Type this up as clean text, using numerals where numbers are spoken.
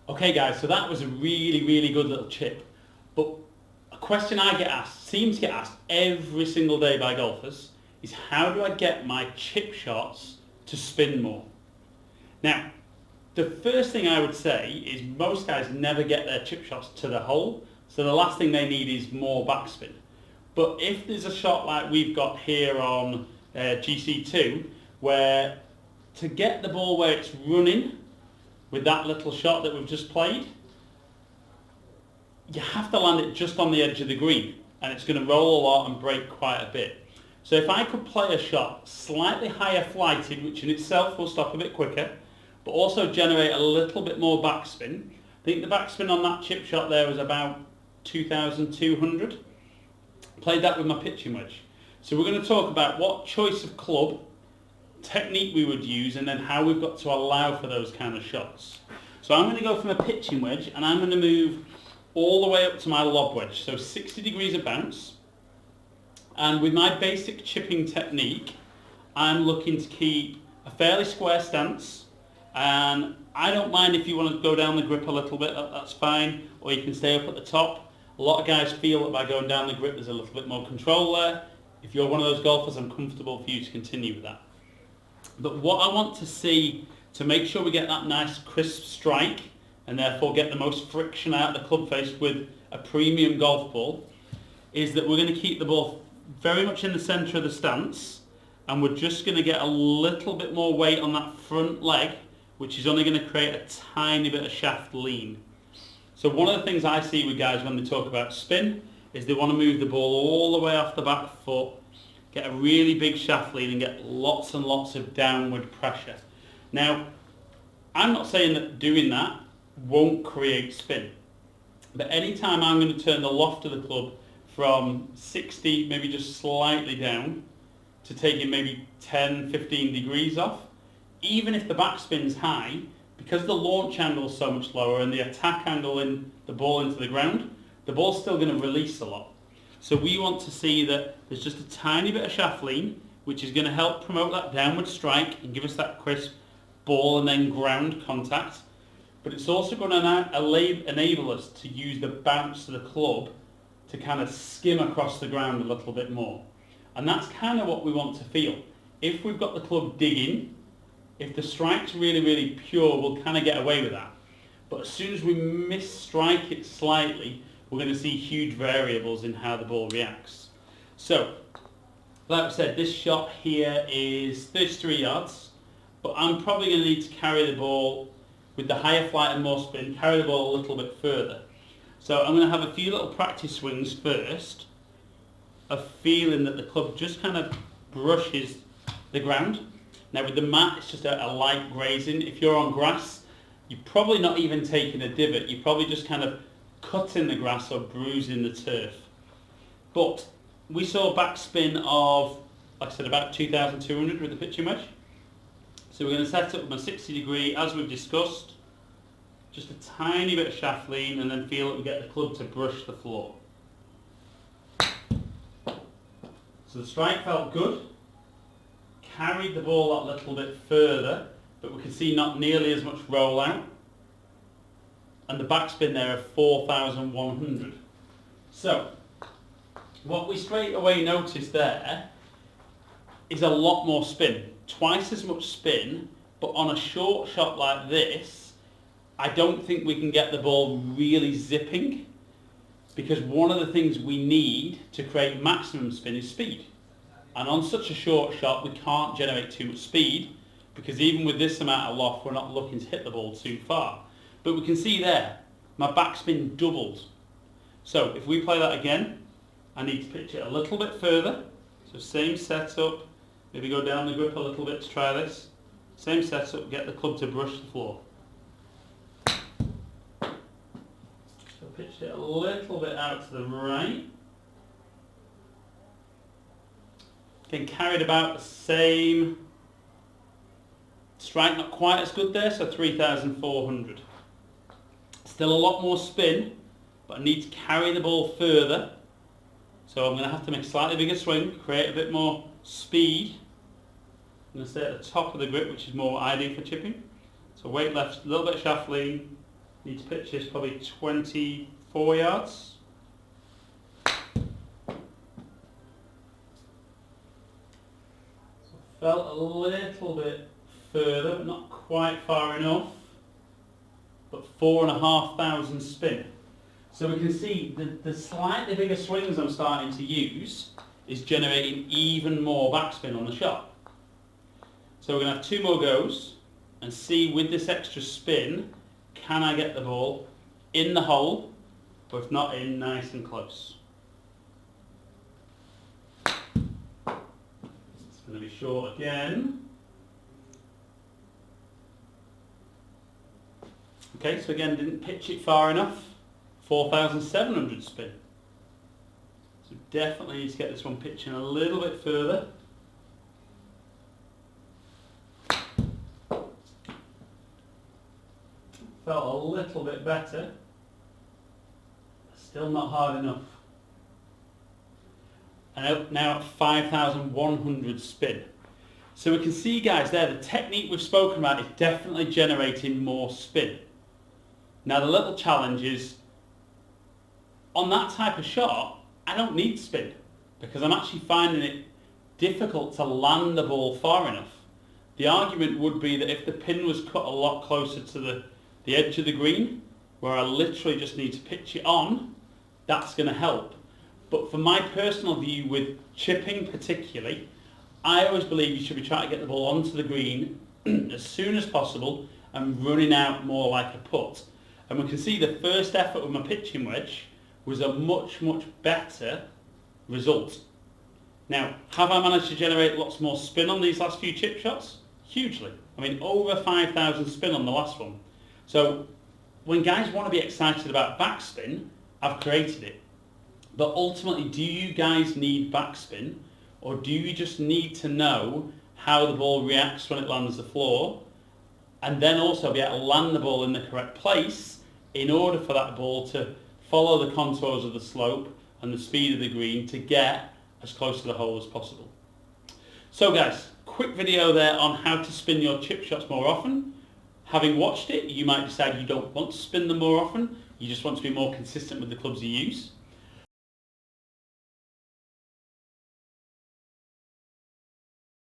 Okay guys, so that was a really, really good little chip. But a question I get asked, seems to get asked every single day by golfers, is how do I get my chip shots to spin more? Now, the first thing I would say is most guys never get their chip shots to the hole, so the last thing they need is more backspin. But if there's a shot like we've got here on GC2, where to get the ball where it's running, with that little shot that we've just played, you have to land it just on the edge of the green and it's going to roll a lot and break quite a bit. So if I could play a shot slightly higher flighted, which in itself will stop a bit quicker, but also generate a little bit more backspin. I think the backspin on that chip shot there was about 2,200. Played that with my pitching wedge. So we're going to talk about what choice of club, technique we would use, and then how we've got to allow for those kind of shots. So I'm going to go from a pitching wedge and I'm going to move all the way up to my lob wedge, so 60 degrees of bounce. And with my basic chipping technique, I'm looking to keep a fairly square stance, and I don't mind if you want to go down the grip a little bit, that's fine, or you can stay up at the top. A lot of guys feel that by going down the grip there's a little bit more control there. If you're one of those golfers, I'm comfortable for you to continue with that. But what I want to see to make sure we get that nice crisp strike and therefore get the most friction out of the club face with a premium golf ball is that we're going to keep the ball very much in the centre of the stance, and we're just going to get a little bit more weight on that front leg, which is only going to create a tiny bit of shaft lean. So one of the things I see with guys when they talk about spin is they want to move the ball all the way off the back foot, get a really big shaft lean and get lots and lots of downward pressure. Now, I'm not saying that doing that won't create spin, but anytime I'm going to turn the loft of the club from 60, maybe just slightly down, to taking maybe 10, 15 degrees off, even if the backspin's high, because the launch angle is so much lower and the attack angle in the ball into the ground, the ball's still going to release a lot. So we want to see that there's just a tiny bit of shaft lean, which is going to help promote that downward strike and give us that crisp ball and then ground contact. But it's also going to enable us to use the bounce of the club to kind of skim across the ground a little bit more. And that's kind of what we want to feel. If we've got the club digging, if the strike's really, really pure, we'll kind of get away with that. But as soon as we misstrike it slightly, we're going to see huge variables in how the ball reacts. So, like I said, this shot here is 33 yards, but I'm probably going to need to carry the ball with the higher flight and more spin, carry the ball a little bit further. So I'm going to have a few little practice swings first, of feeling that the club just kind of brushes the ground. Now with the mat, it's just a light grazing. If you're on grass, you're probably not even taking a divot. You're probably just kind of cutting the grass or bruising the turf. But we saw backspin of, like I said, about 2,200 with the pitching wedge. So we're going to set up with a 60 degree, as we've discussed, just a tiny bit of shaft lean, and then feel that we get the club to brush the floor. So the strike felt good. Carried the ball that little bit further, but we can see not nearly as much rollout. And the backspin there of 4,100. So, what we straight away noticed there is a lot more spin. Twice as much spin, but on a short shot like this, I don't think we can get the ball really zipping, because one of the things we need to create maximum spin is speed. And on such a short shot, we can't generate too much speed, because even with this amount of loft, we're not looking to hit the ball too far. But we can see there, my backspin doubled. So if we play that again, I need to pitch it a little bit further. So same setup, maybe go down the grip a little bit to try this. Same setup, get the club to brush the floor. So pitched it a little bit out to the right. Again, carried about the same. Strike not quite as good there, so 3,400. Still a lot more spin, but I need to carry the ball further. So I'm going to have to make a slightly bigger swing, create a bit more speed. I'm going to stay at the top of the grip, which is more ideal for chipping. So weight left, a little bit of shaft lean, Need to pitch this probably 24 yards. Felt a little bit further, but not quite far enough. But 4,500 spin. So we can see the slightly bigger swings I'm starting to use is generating even more backspin on the shot. So we're going to have 2 more goes and see with this extra spin, can I get the ball in the hole, or if not in, nice and close. It's going to be short again. Okay, so again, didn't pitch it far enough. 4,700 spin. So definitely need to get this one pitching a little bit further. Felt a little bit better. Still not hard enough. And now at 5,100 spin. So we can see, guys, there, the technique we've spoken about is definitely generating more spin. Now the little challenge is, on that type of shot, I don't need spin because I'm actually finding it difficult to land the ball far enough. The argument would be that if the pin was cut a lot closer to the edge of the green, where I literally just need to pitch it on, that's going to help. But for my personal view with chipping particularly, I always believe you should be trying to get the ball onto the green as soon as possible and running out more like a putt. And we can see the first effort with my pitching wedge was a much, much better result. Now, have I managed to generate lots more spin on these last few chip shots? Hugely. I mean, over 5,000 spin on the last one. So when guys want to be excited about backspin, I've created it. But ultimately, do you guys need backspin, or do you just need to know how the ball reacts when it lands the floor, and then also be able to land the ball in the correct place in order for that ball to follow the contours of the slope and the speed of the green to get as close to the hole as possible. So guys, quick video there on how to spin your chip shots more often. Having watched it, you might decide you don't want to spin them more often, you just want to be more consistent with the clubs you use.